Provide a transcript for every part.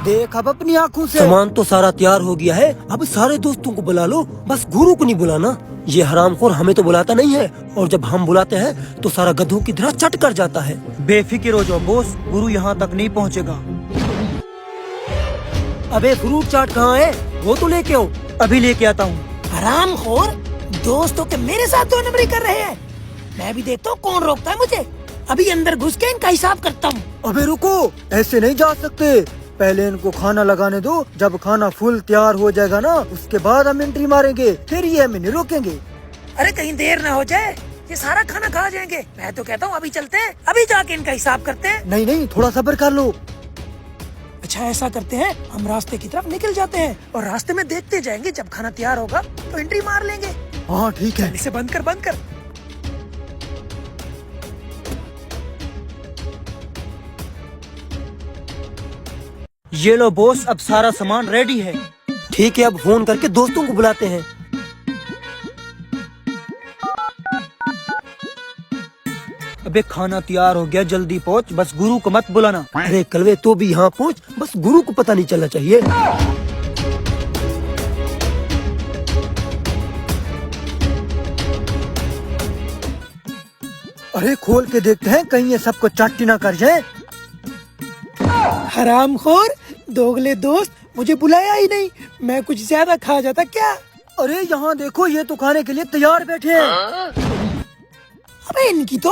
देख अब अपनी आँखों से। सामान तो सारा तैयार हो गया है, अब सारे दोस्तों को बुला लो, बस गुरु को नहीं बुलाना। ये हरामखोर हमें तो बुलाता नहीं है, और जब हम बुलाते हैं तो सारा गधों की तरह चट कर जाता है। बेफिक्र हो जाओ बॉस, गुरु यहाँ तक नहीं पहुँचेगा। अबे फ्रूट चाट कहाँ है, वो तो लेके आओ। अभी लेके आता हूँ। हरामखोर, दोस्तों के मेरे साथ 2 नंबरी कर रहे हैं। मैं भी देखता हूँ कौन रोकता है मुझे। अभी अंदर घुस के इनका हिसाब करता हूँ। अबे रुको, ऐसे नहीं जा सकते, पहले इनको खाना लगाने दो। जब खाना फुल तैयार हो जाएगा ना, उसके बाद हम एंट्री मारेंगे, फिर ये हमें नहीं रोकेंगे। अरे कहीं देर ना हो जाए, ये सारा खाना खा जाएंगे। मैं तो कहता हूँ अभी चलते हैं, अभी जाके इनका हिसाब करते हैं। नहीं नहीं, थोड़ा सब्र कर लो। अच्छा ऐसा करते हैं, हम रास्ते की तरफ निकल जाते हैं और रास्ते में देखते जाएंगे, जब खाना तैयार होगा तो एंट्री मार लेंगे। हाँ ठीक है। इसे बंद कर। ये लो बॉस, अब सारा सामान रेडी है। ठीक है, अब फोन करके दोस्तों को बुलाते हैं। अबे खाना तैयार हो गया, जल्दी पहुँच, बस गुरु को मत बुलाना। अरे कलवे तो भी यहाँ पहुँच, बस गुरु को पता नहीं चलना चाहिए। अरे खोल के देखते हैं, कहीं ये सबको चाटी ना कर जाए। हरामखोर, दोगले दोस्त, मुझे बुलाया ही नहीं। मैं कुछ ज्यादा खा जाता क्या? अरे यहाँ देखो, ये तो खाने के लिए तैयार बैठे हैं। अबे इनकी तो।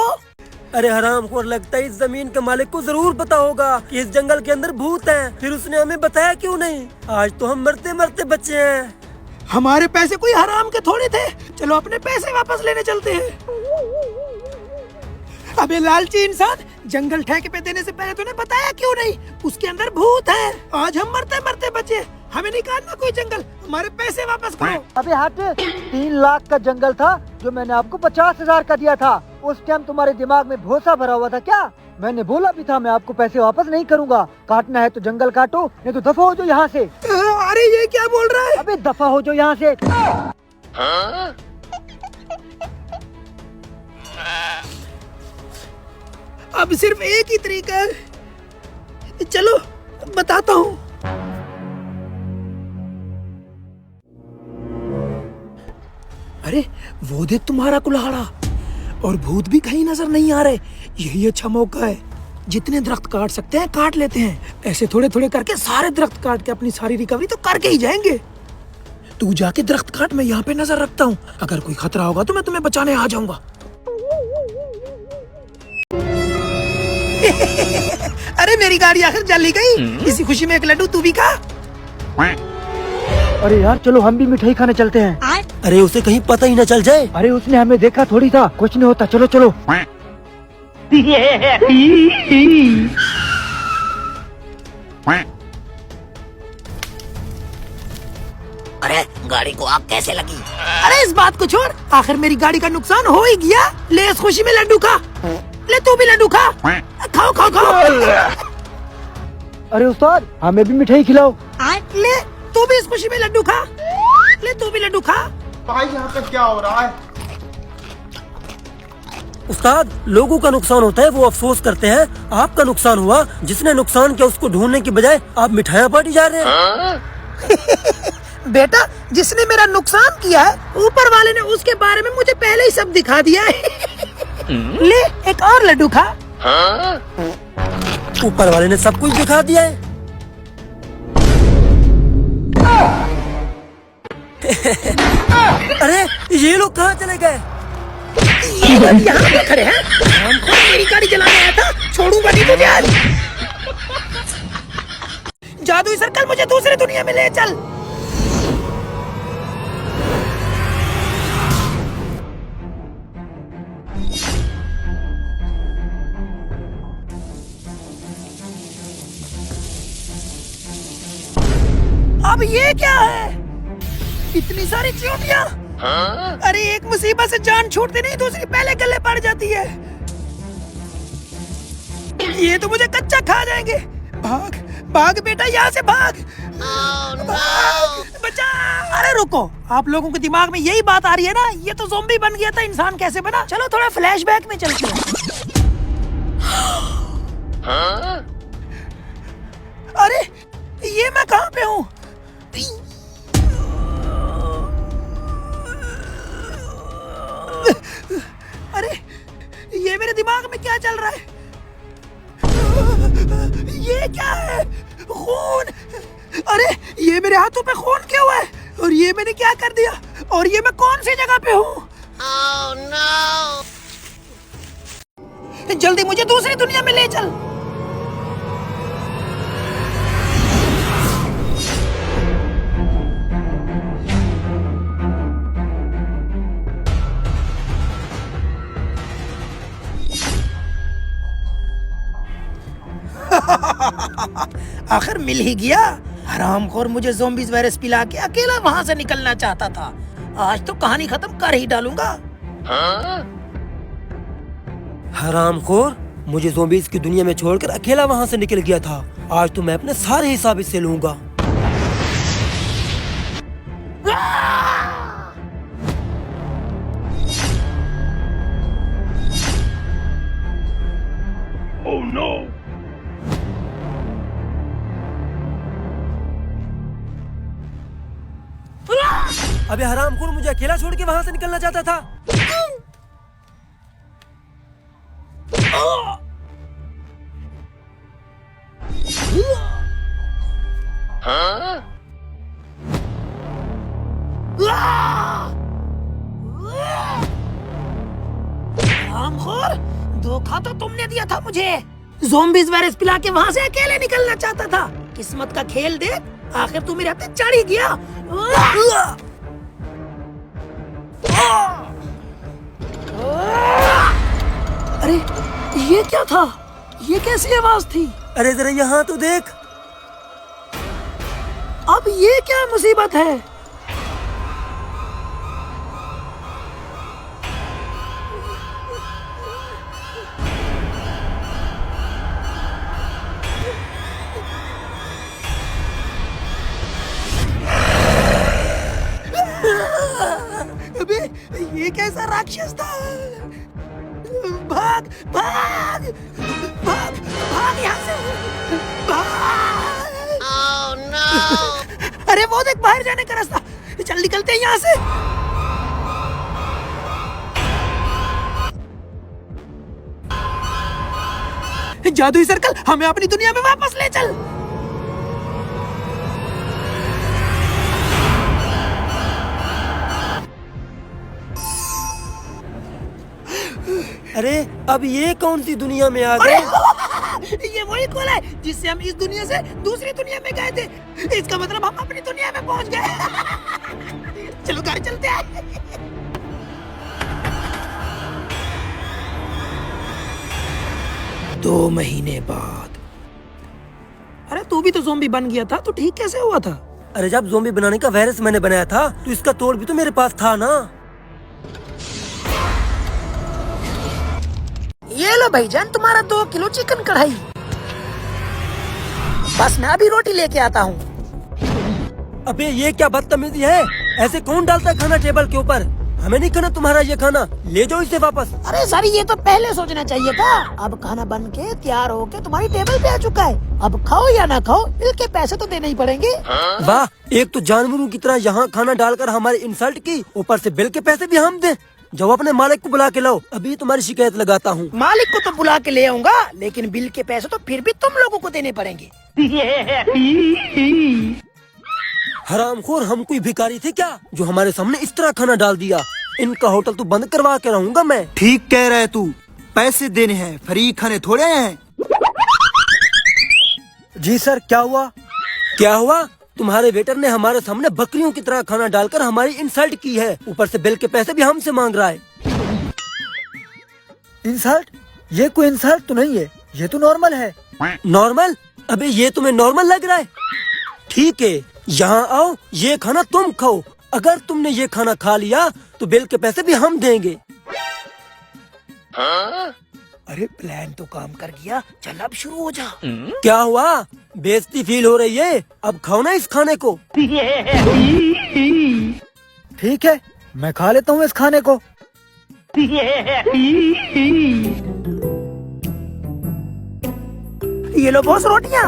अरे हरामखोर, लगता है इस जमीन के मालिक को जरूर पता होगा कि इस जंगल के अंदर भूत है, फिर उसने हमें बताया क्यों नहीं। आज तो हम मरते मरते बचे हैं। हमारे पैसे कोई हराम के थोड़े थे, चलो अपने पैसे वापस लेने चलते हैं। अबे लालची इंसान, जंगल ठेके पे देने से पहले तूने बताया क्यों नहीं? उसके अंदर भूत है। आज हम मरते मरते बचे, हमें निकालना कोई जंगल, हमारे पैसे वापस करो। अबे हट, 3 लाख का जंगल था जो मैंने आपको 50,000 का दिया था। उस टाइम तुम्हारे दिमाग में भूसा भरा हुआ था क्या? मैंने बोला भी था मैं आपको पैसे वापस नहीं करूंगा। काटना है तो जंगल काटो, नहीं तो दफा हो जाओ यहाँ से। अरे ये क्या बोल रहा है? अबे दफा हो जाओ यहाँ से। अब सिर्फ एक ही तरीका है, चलो बताता हूँ। अरे वो देख तुम्हारा कुल्हाड़ा, और भूत भी कहीं नजर नहीं आ रहे। यही अच्छा मौका है, जितने दरख्त काट सकते हैं काट लेते हैं। ऐसे थोड़े थोड़े करके सारे दरख्त काट के अपनी सारी रिकवरी तो करके ही जाएंगे। तू जाके दरख्त काट, मैं यहाँ पे नजर रखता हूँ। अगर कोई खतरा होगा तो मैं तुम्हें बचाने आ जाऊंगा। अरे मेरी गाड़ी आखिर जल गई। इसी खुशी में एक लड्डू तू भी खा। अरे यार चलो हम भी मिठाई खाने चलते हैं। अरे उसे कहीं पता ही न चल जाए। अरे उसने हमें देखा थोड़ी था, कुछ नहीं होता, चलो चलो। अरे गाड़ी को आग कैसे लगी? अरे इस बात को छोड़, आखिर मेरी गाड़ी का नुकसान हो ही गया। ले इस खुशी में लड्डू खा। ले तू भी लड्डू खा। खाओ खाओ खाओ। अरे उस्ताद, हमें भी मिठाई खिलाओ। ले तू भी इस खुशी में लड्डू खा। ले तू भी लड्डू खा। भाई यहाँ पे क्या हो रहा है? उस्ताद, लोगों का नुकसान होता है वो अफसोस करते हैं, आपका नुकसान हुआ, जिसने नुकसान किया उसको ढूंढने की बजाय आप मिठाइयाँ बांटी जा रहे हैं। बेटा, जिसने मेरा नुकसान किया है, ऊपर वाले ने उसके बारे में मुझे पहले ही सब दिखा दिया है। ले एक और लड्डू खा। ऊपर वाले ने सब कुछ दिखा दिया है। अरे ये लोग कहाँ चले गए? ये लोग यहाँ पे खड़े हैं। हम खुद मेरी गाड़ी चलाने आया था, छोड़ूंगा नहीं तुझे आज। जादुई सर्कल, मुझे दूसरी दुनिया में ले चल। अब ये क्या है? इतनी सारी चींटियां। अरे एक मुसीबत से जान छूटती नहीं, दूसरी पहले गले पड़ जाती है। ये तो मुझे कच्चा खा जाएंगे। भाग भाग बेटा, यहाँ से भाग। भाग, बचा। अरे रुको, आप लोगों के दिमाग में यही बात आ रही है ना, ये तो ज़ॉम्बी बन गया था, इंसान कैसे बना? चलो थोड़ा फ्लैशबैक में चलते हैं। अरे ये मैं कहाँ पे हूँ? अरे ये मेरे दिमाग में क्या चल रहा है? ये क्या है? खून! अरे ये मेरे हाथों पे खून क्यों है? और ये मैंने क्या कर दिया? और ये मैं कौन सी जगह पे हूँ? Oh, no! जल्दी मुझे दूसरी दुनिया में ले चल। आखिर मिल ही गया। हरामखोर मुझे ज़ॉम्बीज़ वायरस पिला के अकेला वहां से निकलना चाहता था। आज तो कहानी खत्म कर ही डालूंगा। हरामखोर मुझे ज़ॉम्बीज़ की दुनिया में छोड़कर अकेला वहाँ से निकल गया था। आज तो मैं अपने सारे हिसाब इससे लूंगा। अबे हरामखोर मुझे अकेला छोड़ के वहाँ से निकलना चाहता था। हरामखोर, धोखा तो तुमने दिया था मुझे। ज़ॉम्बीज़ वायरस पिला के वहाँ से अकेले निकलना चाहता था। किस्मत का खेल देख, आखिर तू मेरे हाथ पे चढ़ ही गया। अरे ये क्या था? ये कैसी आवाज थी? अरे जरा यहाँ तो देख। अब ये क्या मुसीबत है? अबे ये कैसा राक्षस था? भाग भाग भाग भाग यहाँ से, भाग! Oh, no! अरे वो देख, बाहर जाने का रास्ता। चल निकलते हैं यहाँ से। जादुई सर्कल, हमें अपनी दुनिया में वापस ले चल। अरे अब ये कौन सी दुनिया में आ गए? ये वही कोल है जिससे हम इस दुनिया से दूसरी दुनिया में गए थे। इसका मतलब हम अपनी दुनिया में पहुंच गए। चलो घर चलते हैं। 2 महीने बाद। अरे तू भी तो ज़ॉम्बी बन गया था, तो ठीक कैसे हुआ था? अरे जब ज़ॉम्बी बनाने का वायरस मैंने बनाया था तो इसका तोड़ भी तो मेरे पास था ना। ये लो भाईजान, तुम्हारा 2 किलो चिकन कढ़ाई। बस मैं अभी रोटी लेके आता हूँ। अबे ये क्या बदतमीजी है? ऐसे कौन डालता है खाना टेबल के ऊपर? हमें नहीं खाना तुम्हारा ये खाना, ले जाओ इसे वापस। अरे सर, ये तो पहले सोचना चाहिए था। अब खाना बन के तैयार होके तुम्हारी टेबल पे आ चुका है। अब खाओ या ना खाओ, बिल के पैसे तो देने ही पड़ेंगे। वाह, एक तो जानवरों की तरह यहाँ खाना डालकर हमारी इंसल्ट की, ऊपर से बिल के पैसे भी हम दे। जाओ अपने मालिक को बुला के लाओ, अभी तुम्हारी शिकायत लगाता हूँ। मालिक को तो बुला के ले आऊंगा, लेकिन बिल के पैसे तो फिर भी तुम लोगों को देने पड़ेंगे। हरामखोर, हम कोई भिखारी थे क्या जो हमारे सामने इस तरह खाना डाल दिया? इनका होटल तो बंद करवा के रहूंगा मैं। ठीक कह रहे तू, पैसे देने हैं, फ्री खाने थोड़े हैं। जी सर, क्या हुआ? क्या हुआ? तुम्हारे वेटर ने हमारे सामने बकरियों की तरह खाना डालकर हमारी इंसल्ट की है, ऊपर से बिल के पैसे भी हमसे मांग रहा है। इंसल्ट? ये कोई इंसल्ट तो नहीं है, ये तो नॉर्मल है। नॉर्मल? अबे ये तुम्हें नॉर्मल लग रहा है? ठीक है, यहाँ आओ, ये खाना तुम खाओ। अगर तुमने ये खाना खा लिया तो बिल के पैसे भी हम देंगे। अरे प्लान तो काम कर गया, चल अब शुरू हो जा। क्या हुआ? बेइज्जती फील हो रही है? अब खाओ ना इस खाने को। ठीक है, मैं खा लेता हूँ इस खाने को। ये लो बॉस रोटियाँ।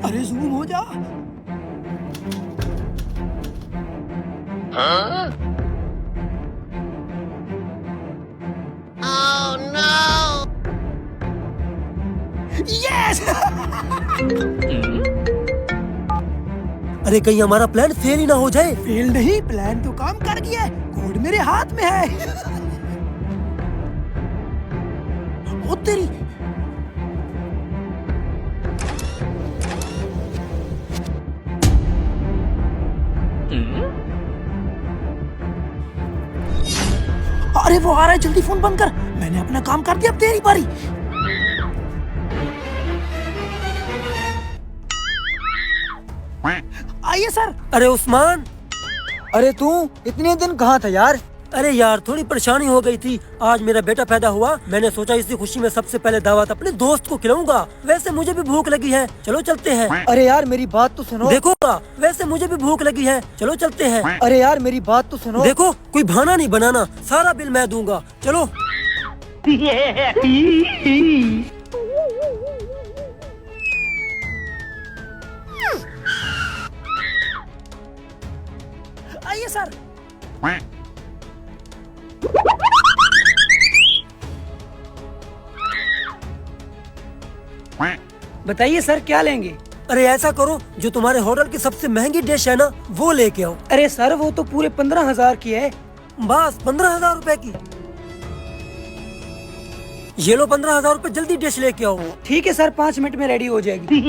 अरे जूम हो जा। यस। अरे कहीं हमारा प्लान फेल ही ना हो जाए। फेल नहीं, प्लान तो काम कर गया है, कोड मेरे हाथ में है। ओ तेरी। अरे वो आ रहा है, जल्दी फोन बंद कर। मैंने अपना काम कर दिया, अब तेरी बारी। आइए सर। अरे उस्मान, अरे तू इतने दिन कहाँ था यार? अरे यार थोड़ी परेशानी हो गई थी। आज मेरा बेटा पैदा हुआ, मैंने सोचा इसी खुशी में सबसे पहले दावत अपने दोस्त को खिलाऊंगा। वैसे मुझे भी भूख लगी है, चलो चलते हैं। अरे यार मेरी बात तो सुनो। देखो वैसे मुझे भी भूख लगी है, चलो चलते हैं। अरे यार मेरी बात तो सुनो। देखो कोई बहाना नहीं बनाना, सारा बिल मैं दूंगा, चलो। आइए सर। बताइए सर क्या लेंगे? अरे ऐसा करो, जो तुम्हारे होटल की सबसे महंगी डिश है ना, वो लेके आओ। अरे सर वो तो पूरे 15,000 की है। बस 15,000 रुपए की। ये लो 15,000 रुपए, जल्दी डिश लेके आओ। ठीक है सर, 5 मिनट में रेडी हो जाएगी।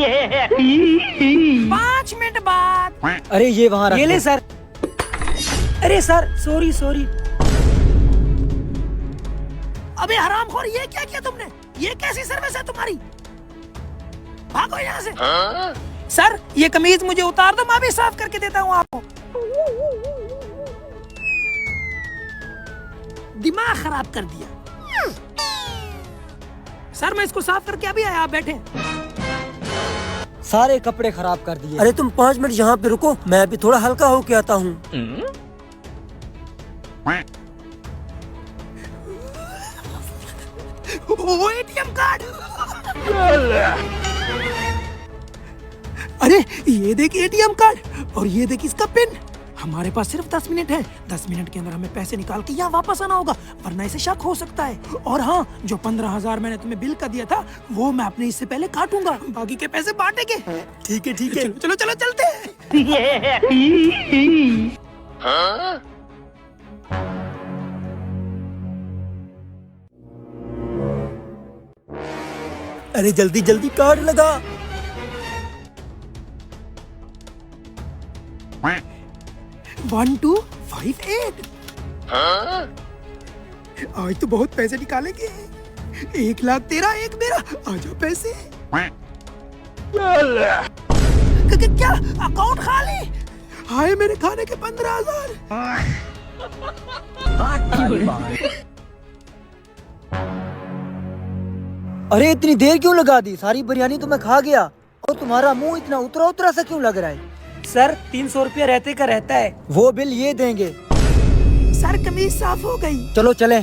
5 मिनट बाद। अरे ये वहाँ रख ये ले दो। सर। अरे सर सॉरी। अबे हरामखोर, ये क्या किया तुमने? ये कैसी सर्विस है तुम्हारी? भागो यहाँ से। सर ये कमीज मुझे उतार दो, मैं भी साफ करके देता हूँ आपको। दिमाग खराब कर दिया। सर मैं इसको साफ करके अभी आया, आप बैठे। सारे कपड़े खराब कर दिए। अरे तुम 5 मिनट यहाँ पे रुको, मैं भी थोड़ा हल्का होके आता हूँ। वो एटीएम कार्ड। अरे ये देख एटीएम कार्ड, और ये देख इसका पिन। हमारे पास सिर्फ 10 मिनट है। 10 मिनट के अंदर हमें पैसे निकाल के यहाँ वापस आना होगा, वरना इसे शक हो सकता है। और हाँ, जो 15,000 मैंने तुम्हें बिल का दिया था, वो मैं अपने इससे पहले काटूंगा, बाकी के पैसे बांटेंगे। ठीक है ठीक है। चलो चलो चलते हैं। अरे जल्दी जल्दी कार्ड लगा। 1258। आज तो बहुत पैसे निकालेंगे। 1 लाख तेरा, 1 मेरा। आजा पैसे। क्या अकाउंट खाली? हाय मेरे खाने के 15,000। अरे इतनी देर क्यों लगा दी? सारी बिरयानी तो मैं खा गया, और तुम्हारा मुंह इतना उतरा उतरा सा क्यों लग रहा है? सर 300 रुपया रहते का रहता है। वो बिल ये देंगे। सर कमीज साफ हो गई। चलो चलें।